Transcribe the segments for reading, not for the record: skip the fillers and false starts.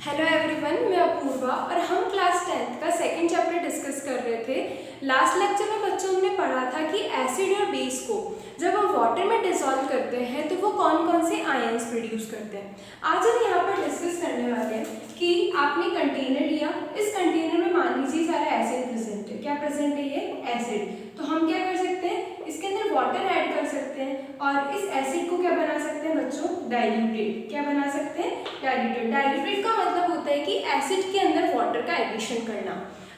Hello everyone, मैं अपूर्वा और हम क्लास 10th का सेकंड चैप्टर डिस्कस कर रहे थे। लास्ट लेक्चर में बच्चों ने पढ़ा था कि एसिड और बेस को जब हम वाटर में डिसॉल्व करते हैं तो वो कौन कौन से आयंस प्रोड्यूस करते हैं। आज हम यहाँ पर डिस्कस करने वाले हैं कि आपने कंटेनर लिया, इस कंटेनर में मान लीजिए सारा एसिड प्रेजेंट है। क्या प्रेजेंट है? ये एसिड। तो हम क्या कर सकते हैं, इसके अंदर वाटर ऐड कर सकते हैं और इस एसिड को क्या बना सकते हैं बच्चों? डाइल्यूटेड। क्या बना सकते हैं? डाइल्यूटेड। डाइल्यूटेड का मतलब होता है कि एसिड के अंदर वाटर का एडिशन करना।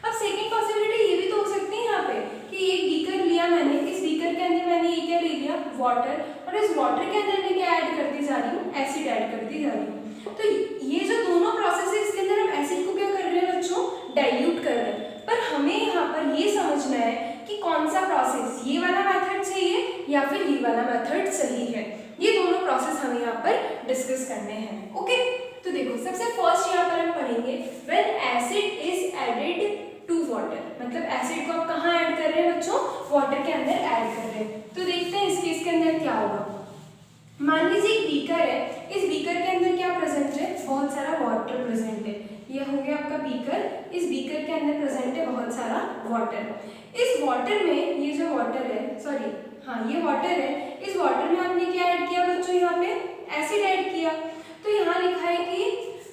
अब सेकंड पॉसिबिलिटी ये भी तो हो सकती है यहाँ पे कि एक बीकर लिया मैंने, इस बीकर के अंदर मैंने ये क्या ले लिया? वाटर, और इस वाटर के अंदर मैं क्या ऐड करती जा रही हूँ? एसिड ऐड करती जा रही हूँ। तो ये जो दोनों प्रोसेस है इसके अंदर हम एसिड को क्या कर रहे हैं बच्चों? डाइल्यूट कर रहे हैं। पर हमें यहाँ पर ये समझना है कि कौन सा प्रोसेस, ये वाला मेथड सही है या फिर ये वाला मेथड सही है। ये दोनों प्रोसेस हमें यहाँ पर डिस्कस करने हैं। ओके, तो देखो सबसे फर्स्ट यहाँ पर हम पढ़ेंगे when acid is added to water. मतलब एसिड को आप कहाँ ऐड कर रहे हैं बच्चों? वाटर के अंदर ऐड कर रहे हैं। तो देखते हैं इस केस के अंदर क्या होगा। मान लीजिए एक बीकर है, इस बीकर के अंदर क्या प्रेजेंट है? बहुत सारा वाटर प्रेजेंट है। ये हो गया आपका बीकर, इस बीकर के अंदर प्रेजेंट है बहुत सारा वाटर। इस वाटर में ये जो वाटर है, सॉरी हाँ ये वाटर है, इस वाटर में आपने क्या ऐड किया बच्चों? यहाँ पे एसिड ऐड किया। तो यहाँ लिखा है कि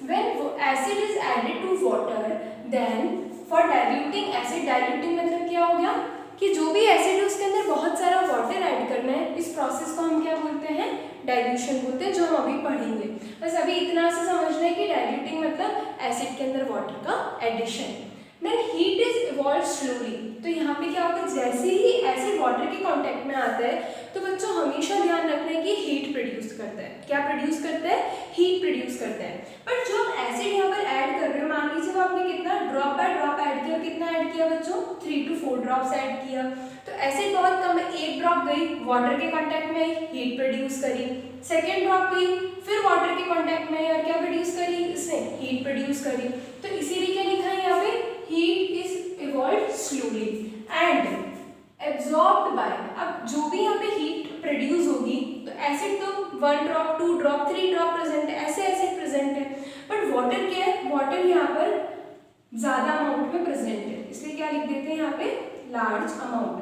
when acid is added to water then for diluting acid, diluting मतलब क्या हो गया कि जो भी एसिड है उसके अंदर बहुत सारा वाटर ऐड करना है। इस प्रोसेस को हम क्या बोलते हैं? डाइल्यूशन बोलते हैं, जो हम अभी पढ़ेंगे। बस अभी इतना से समझना है कि डाइल्यूटिंग मतलब एसिड के अंदर वाटर का addition. Then heat is evolve slowly. तो यहाँ पे क्या होगा, जैसे ही एसिड वाटर के कांटेक्ट में आता है तो बच्चों हमेशा ध्यान रखना है कि हीट प्रोड्यूस करता है। क्या प्रोड्यूस करता है? हीट प्रोड्यूस करता है। पर जो आप एसिड यहाँ पर ऐड कर रहे हो, मान लीजिए आपने कितना ड्रॉप बाय ड्रॉप ऐड किया, कितना ऐड किया बच्चों? 3 to 4 ड्रॉप्स ऐड किया। तो एसिड बहुत कम है, एक ड्रॉप गई वाटर के कांटेक्ट में आई, हीट प्रोड्यूस करी। सेकेंड ड्रॉप गई, फिर वाटर के कांटेक्ट में आई और क्या प्रोड्यूस करी? इसने हीट प्रोड्यूस करी। तो इसीलिए क्या लिखा है यहाँ पे? Heat is evolve slowly and absorbed bye. अब जो भी यहाँ पे हीट प्रोड्यूस होगी तो एसिड तो 1 ड्रॉप 2 ड्रॉप 3 ड्रॉप प्रेजेंट है, ऐसे एसिड प्रेजेंट है। बट वाटर क्या है? वाटर यहाँ पर ज्यादा अमाउंट में प्रेजेंट है, इसलिए क्या लिख देते हैं यहाँ पे? Large amount.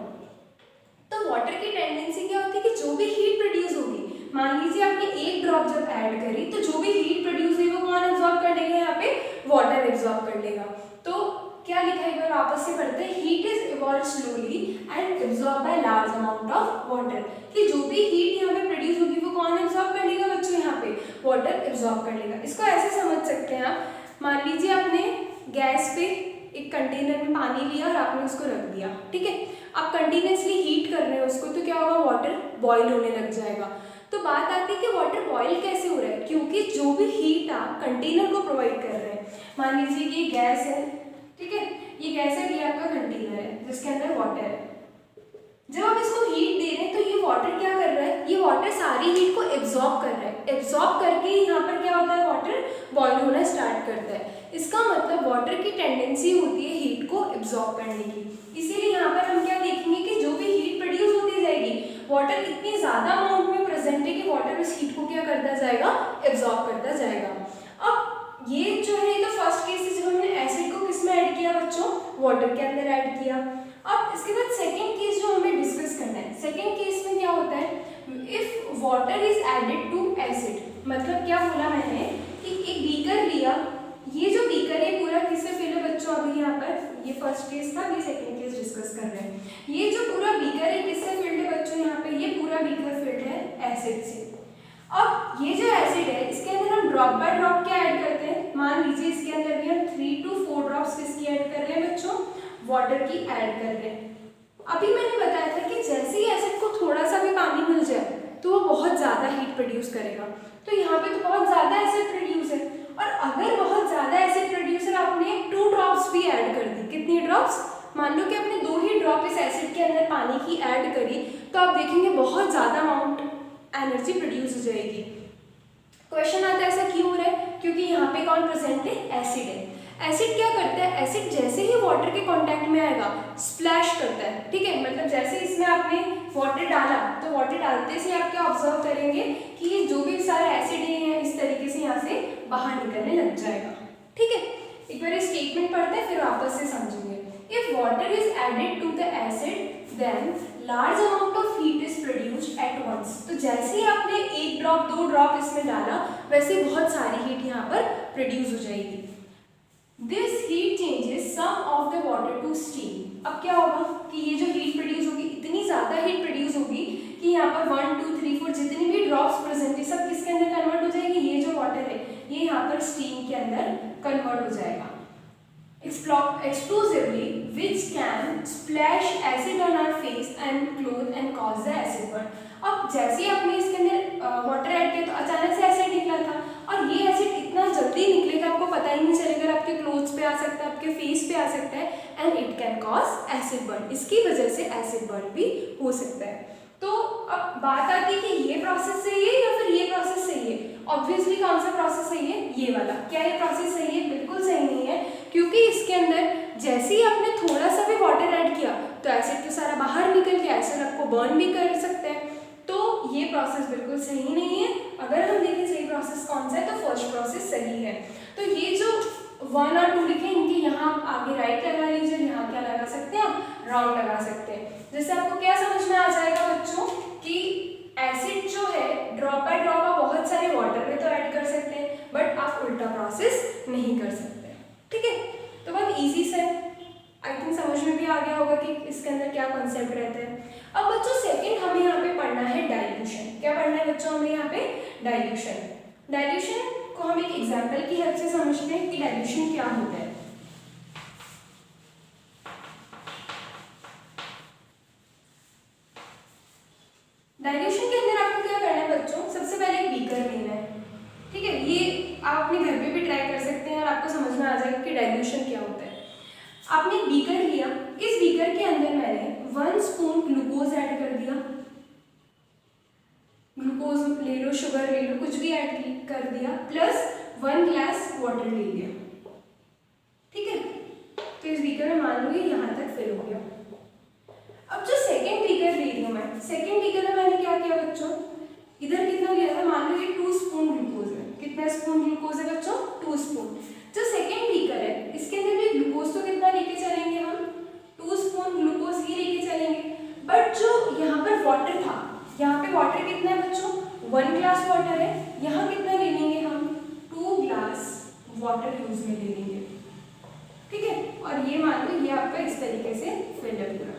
तो वाटर की टेंडेंसी क्या होती है कि जो भी हीट प्रोड्यूस होगी, मान लीजिए आपने एक ड्रॉप जब ऐड करी तो जो भी हीट प्रोड्यूस हुई वो कौन एब्जॉर्ब कर लेगा? यहाँ पे वाटर एब्जॉर्ब कर लेगा। तो क्या लिखा है, एक बार वापस से पढ़ते हैं। Heat is evolve slowly and absorb by large amount of water. कि जो भी हीट यहाँ पे प्रोड्यूस होगी वो कौन एब्जॉर्ब कर लेगा बच्चों? यहाँ पे वाटर एब्जॉर्ब कर लेगा। इसको ऐसे समझ सकते हैं आप, मान लीजिए आपने गैस पे एक कंटेनर में पानी लिया और आपने उसको रख दिया, ठीक है। आप कंटिन्यूसली हीट कर रहे हैं उसको, तो क्या होगा? वाटर बॉईल होने लग जाएगा। तो बात आती है कि वाटर बॉईल कैसे हो रहा है? क्योंकि जो भी हीट आप कंटेनर को प्रोवाइड कर रहे हैं, मान लीजिए कि ये गैस है, ठीक है, ये गैस है, ये आपका कंटेनर है जिसके अंदर वाटर है। जब आप इसको हीट दे रहे हैं तो ये वाटर क्या कर रहा है? ये वाटर सारी हीट को एब्जॉर्ब कर रहा है। एब्जॉर्ब करके यहाँ पर क्या होता है? वाटर बॉईल होना स्टार्ट करता है। इसका मतलब वाटर की टेंडेंसी होती है हीट को एब्जॉर्ब करने की। इसीलिए यहाँ पर हम क्या देखेंगे कि जो भी हीट प्रोड्यूस होती जाएगी, वाटर इतनी ज्यादा अमाउंट में प्रेजेंट है कि वाटर उस हीट को क्या करता जाएगा? एब्जॉर्ब करता जाएगा। अब ये जो है ये तो फर्स्ट केस है जब हमने एसिड को किस में ऐड किया बच्चों? वाटर के अंदर ऐड किया। अब इसके बाद सेकेंड केस जो हमें डिस्कस करना है, सेकेंड केस में क्या होता है? If water is added to acid, मतलब क्या बोला मैंने कि एक बीकर लिया, ये जो बीकर है पूरा किससे फिल है बच्चों? अभी यहाँ पर ये फर्स्ट केस था, ये सेकेंड केस डिस्कस कर रहे हैं। ये जो पूरा बीकर है किससे फिल्ड है बच्चों? यहाँ पे ये पूरा बीकर फिल्ड है एसिड से। अब ये जो एसिड है इसके अंदर हम ड्रॉप बाय ड्रॉप क्या ऐड करते हैं? मान लीजिए इसके अंदर भी हम 3 to 4 ड्रॉप्स किसकी ऐड कर रहे हैं बच्चों? वाटर की ऐड कर रहे हैं। अभी मैंने बताया था कि जैसे ही एसिड को थोड़ा सा भी पानी मिल जाए तो वो बहुत ज़्यादा हीट प्रोड्यूस करेगा। तो यहाँ पे तो बहुत ज़्यादा एसिड प्रोड्यूस है, और अगर बहुत ज़्यादा एसिड प्रोड्यूस है आपने 2 ड्रॉप्स भी ऐड कर दी, कितनी ड्रॉप्स? मान लो कि आपने 2 ही ड्रॉप इस एसिड के अंदर पानी की ऐड करी, तो आप देखेंगे बहुत ज़्यादा अमाउंट एनर्जी प्रोड्यूस हो जाएगी। क्वेश्चन आता है ऐसा क्यों हो रहा है? क्योंकि यहाँ पे कौन प्रेजेंट है? एसिड है। एसिड क्या करता है? एसिड जैसे ही वाटर के कांटेक्ट में आएगा स्प्लैश करता है, ठीक है। मतलब जैसे इसमें आपने वाटर डाला तो वाटर डालते से आप क्या ऑब्जर्व करेंगे कि ये जो भी सारा एसिड है इस तरीके से यहाँ से बाहर निकलने लग जाएगा, ठीक है, एक बार स्टेटमेंट पढ़ते हैं फिर वापस से समझेंगे। If water is added to the acid then large amount of heat is produced at once. तो जैसे ही आपने एक ड्रॉप दो ड्रॉप इसमें डाला वैसे बहुत सारी हीट यहाँ पर प्रोड्यूस हो जाएगी। This heat changes some of the water to steam. अब क्या होगा कि ये जो हीट प्रोड्यूस होगी इतनी ज़्यादा हीट प्रोड्यूस होगी कि यहाँ पर 1 2 3 4 जितनी भी ड्रॉप्स प्रेजेंट है सब किसके अंदर कन्वर्ट हो जाएगी, ये जो वाटर है ये यहाँ पर स्टीम के अंदर कन्वर्ट हो जाएगा explosively which can splash acid on our face and clothes and cause the acid burn। अब जैसे ही आपने इसके अंदर वाटर ऐड किया तो अचानक से एसिड निकला था और ये एसिड इतना जल्दी निकलेगा आपको पता ही नहीं चलेगा, आपके क्लोथ्स पे आ सकता है, आपके फेस पे आ सकता है and it can cause acid burn. इसकी वजह से एसिड बर्न भी हो सकता है। तो अब बात आती है कि ये प्रोसेस सही है या फिर ये प्रोसेस सही है। ऑब्वियसली कौन सा प्रोसेस सही है, ये वाला। क्या ये प्रोसेस सही है, बिल्कुल सही नहीं है, क्योंकि इसके अंदर जैसे ही आपने थोड़ा सा भी वाटर ऐड किया तो एसिड तो सारा बाहर निकल गया, एसिड आपको बर्न भी कर सकता है। तो ये प्रोसेस बिल्कुल सही नहीं है। अगर हम देखें सही प्रोसेस कौन सा है तो फर्स्ट प्रोसेस सही है। तो ये जो 1 और 2 लिखे इनके यहाँ आगे राइट लगा लीजिए, यहाँ क्या लगा सकते हैं आप, रॉन्ग लगा सकते हैं। जैसे आपको क्या समझ में आ जाएगा बच्चों कि एसिड जो है ड्रॉप बाय ड्रॉप आप बहुत सारे वाटर में तो ऐड कर सकते हैं बट आप उल्टा प्रोसेस नहीं कर सकते। ठीक है, तो बहुत इजी से आई थिंक समझ में भी आ गया होगा कि इसके अंदर क्या कॉन्सेप्ट रहता है। अब बच्चों सेकंड हमें यहाँ पे पढ़ना है डाइल्यूशन। क्या पढ़ना है बच्चों हमें यहाँ पे, डाइल्यूशन। डाइल्यूशन को हम एक एग्जाम्पल की हेल्प से समझते हैं कि डाइल्यूशन क्या होता है। डाइल्यूशन के अंदर आपको क्या करना है बच्चों, सबसे पहले एक बीकर लेना है। ठीक है, ये आप अपने घर पे भी ट्राई कर सकते हैं और आपको समझ में आ जाएगा कि डाइल्यूशन क्या होता है। आपने एक बीकर लिया, इस बीकर के अंदर मैंने 1 स्पून ग्लूकोज ऐड कर दिया। ग्लूकोज ले लो, शुगर ले लो, कुछ भी ऐड कर दिया, प्लस 1 ग्लास वाटर ले लिया। ठीक है, तो इस बीकर में मान लो ये यहाँ तक फिल हो गया। अब जो सेकेंड बीकर ले रही हूँ मैं, सेकेंड बीकर में मैंने क्या किया बच्चों, इधर कितना लिया था, मान लो ये 2 स्पून ग्लूकोज है। कितना स्पून ग्लूकोज है बच्चों, 2 स्पून। जो सेकेंड बीकर है इसके अंदर भी ग्लूकोज तो कितना लेके चलेंगे हम, 2 स्पून ग्लूकोज ही लेके चलेंगे। बट जो यहाँ पर वाटर था, यहाँ पे वाटर कितना है बच्चों, 1 ग्लास वाटर है। यहाँ कितना ले लेंगे हम, 2 ग्लास वाटर यूज में ले लेंगे। ठीक है, और ये मान लो ये आपका इस तरीके से फिल है पूरा।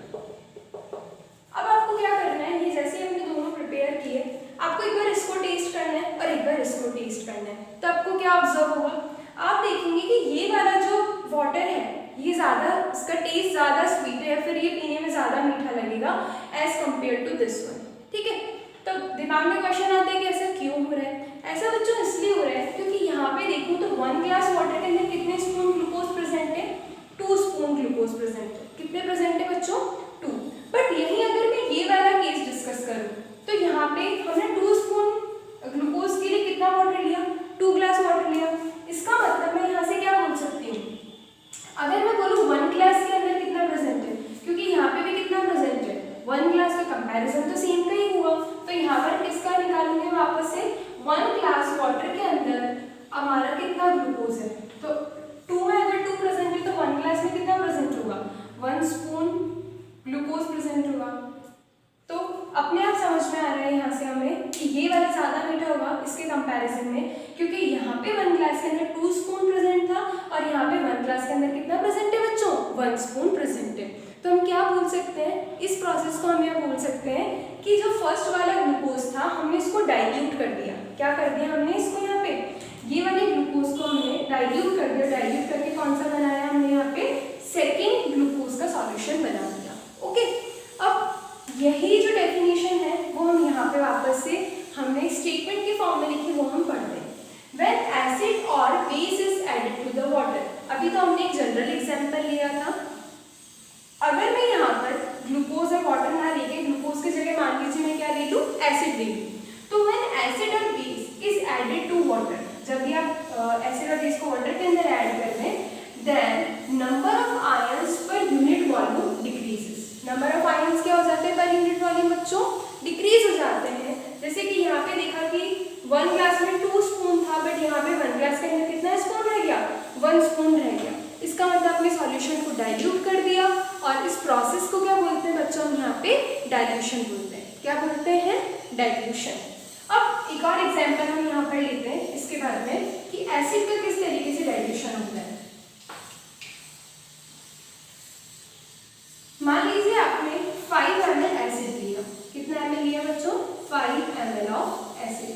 अब आपको क्या करना है, ये जैसे हमने दोनों प्रिपेयर किए, आपको एक बार इसको टेस्ट करना है और एक बार इसको टेस्ट करना है। तो आपको क्या ऑब्जर्व होगा, आप देखेंगे कि ये वाला जो वाटर है ये ज़्यादा, इसका टेस्ट ज़्यादा स्वीट है, फिर ये पीने में ज़्यादा मीठा लगेगा as compare to this one. ठीक है, तो दिमाग में क्वेश्चन आता है कि ऐसा क्यों हो रहा है। ऐसा बच्चों इसलिए हो रहा है क्योंकि यहाँ पे देखूँ तो 1 ग्लास वाटर के अंदर कितने स्पून ग्लूकोज प्रेजेंट है, 2 स्पून ग्लूकोज प्रेजेंट है। कितने प्रेजेंट है बच्चों, 2। बट यहीं अगर मैं ये वाला केस डिस्कस करूँ तो यहाँ पे हमने 2 स्पून ग्लूकोज के लिए कितना वाटर लिया, 2 ग्लास वाटर लिया। इसका मतलब मैं यहाँ से क्या बोल सकती हूँ, अगर मैं बोलूँ 1 ग्लास के अंदर कितना प्रेजेंट है, क्योंकि यहाँ पे भी कितना प्रेजेंट है 1 ग्लास, तो कंपैरिजन तो सेम का ही हुआ। तो यहाँ पर किसका निकालेंगे वापस से, 1 ग्लास वाटर के अंदर हमारा कितना ग्लूकोज है, तो 2 में अगर 2 प्रेजेंट है तो 1 ग्लास में कितना प्रेजेंट होगा, 1 स्पून ग्लूकोज प्रेजेंट होगा। तो अपने आप समझ में आ रहा है यहाँ से हमें कि ये वाला ज़्यादा मीठा होगा इसके कंपैरिजन में, क्योंकि यहाँ पे 1 ग्लास के अंदर 2 स्पून प्रेजेंट था और यहाँ पे 1 ग्लास के अंदर कितना प्रेजेंट है बच्चों, 1 स्पून प्रेजेंट है। तो हम क्या बोल सकते हैं, इस प्रोसेस को हम यह बोल सकते हैं कि जो फर्स्ट वाला ग्लूकोज था हमने इसको डाइल्यूट कर दिया। क्या कर दिया हमने इसको, यहाँ पे ये वाले ग्लूकोज को हमने डाइल्यूट कर दिया। डाइल्यूट करके कौन सा बनाया हमने, यहाँ पे सेकेंड ग्लूकोज का सॉल्यूशन बना दिया। ओके, अब यही जो डेफिनेशन है वो हम यहाँ पे वापस से हमने स्टेटमेंट के फॉर्म में लिखी, वो हम पढ़ रहे हैं। When acid or base is added to the water, अभी तो हमने एक जनरल एग्जांपल लिया था। अगर मैं यहाँ पर ग्लूकोज और वाटर ना लेके ग्लूकोज की जगह मान लीजिए मैं क्या ले लूँ, एसिड ले लूँ, तो when acid or base is added to water, जब भी आप एसिड और बेस को वाटर के अंदर ऐड कर दें, then number of ions per unit volume decreases। Number of ions क्या हो जाते हैं पर यूनिट वॉल्यूम बच्चों, डिक्रीज हो जाते हैं। जैसे कि यहाँ पे देखा कि 1 ग्लास में 2 स्पून था, बट यहाँ पे 1 ग्लास के अंदर 1 स्पून रह गया, इसका मतलब अपने सॉल्यूशन को डाइल्यूट कर दिया, और इस प्रोसेस को क्या बोलते हैं बच्चों, हम यहाँ पे डाइल्यूशन बोलते हैं। क्या बोलते हैं, डाइल्यूशन। अब एक और एग्जांपल हम यहाँ पर लेते हैं इसके बारे में कि एसिड का किस तरीके से डाइल्यूशन होता है। मान लीजिए आपने 5 ml एसिड लिया, कितना ml लिया बच्चों, 5 ml ऑफ एसिड,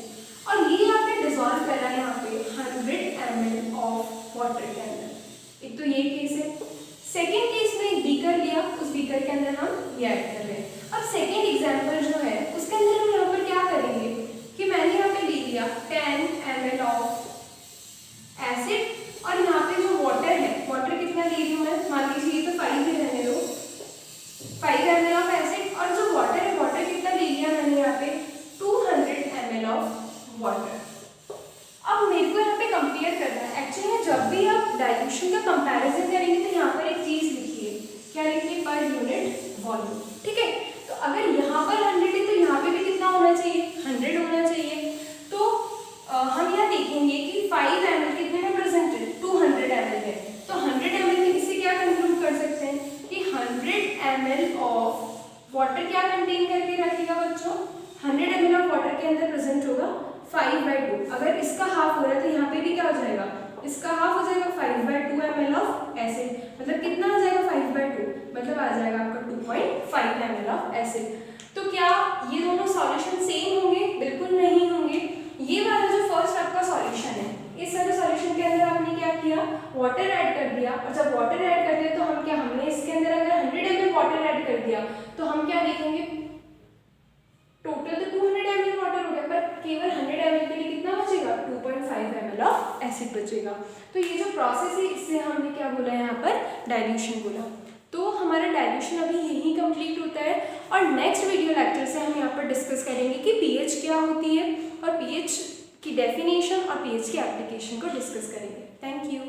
और ये आपने डिसॉल्व करा यहाँ पे 100 ml ऑफ वाटर के अंदर। एक तो ये केस है। सेकेंड केस में एक बीकर लिया, उस बीकर के अंदर हम ये ऐड कर रहे हैं। अब सेकेंड एग्जाम्पल जो है उसके अंदर हम यहाँ पर क्या करेंगे कि मैंने यहाँ पे ले लिया 10 ml ऑफ एसिड, और यहाँ पे जो वाटर है, वाटर कितना ले रही हूँ मैं, मान लीजिए ये तो 5 ही रहने दो, 5 ml ऑफ एसिड, और जो वाटर है, वाटर कितना ले लिया मैंने यहाँ पे 200 ml ऑफ वाटर। अब मेरे को यहाँ पे कंपेयर करना है। एक्चुअली में जब भी आप डाइल्यूशन का कंपैरिजन करेंगे तो यहाँ पर एक चीज लिखिए, क्या लिखिए, पर यूनिट वॉल्यूम। ठीक है, तो अगर यहाँ पर 100 है तो यहाँ पे भी कितना होना चाहिए, 100 होना चाहिए। तो हम यहाँ देखेंगे कि 5 ml कितने में प्रेजेंट है, 200 ml है, तो 100 ml में इससे क्या कंक्लूड कर सकते हैं कि 100 ml ऑफ वाटर क्या कंटेन करके रखेगा बच्चों, 100 ml ऑफ वाटर के अंदर प्रेजेंट होगा 5/2। अगर इसका हाफ हो रहा है तो यहाँ पे भी क्या हो जाएगा, इसका हाफ हो जाएगा 5/2 ml ऑफ एसिड, मतलब कितना आ जाएगा 5/2, मतलब आ जाएगा आपका 2.5 ml ऑफ एसिड। तो क्या ये दोनों सॉल्यूशन सेम होंगे, बिल्कुल नहीं होंगे। ये वाला जो फर्स्ट आपका सॉल्यूशन है, इस वाले सॉल्यूशन के अंदर आपने क्या किया, वाटर ऐड कर दिया, और जब वाटर ऐड करते हैं तो हम क्या, हमने इसके अंदर अगर 100 ml वाटर ऐड कर दिया तो हम क्या देखेंगे, टोटल तो 200 ml वाटर हो गया, पर केवल 100 ml के लिए कितना बचेगा, 2.5 ml ऑफ एसिड बचेगा। तो ये जो प्रोसेस है इससे हमने क्या बोला यहाँ पर, डाइल्यूशन बोला। तो हमारा डाइल्यूशन अभी यही कंप्लीट होता है, और नेक्स्ट वीडियो लेक्चर से हम यहाँ पर डिस्कस करेंगे कि पीएच क्या होती है, और पीएच की डेफिनेशन और पीएच की एप्लीकेशन को डिस्कस करेंगे। Thank you.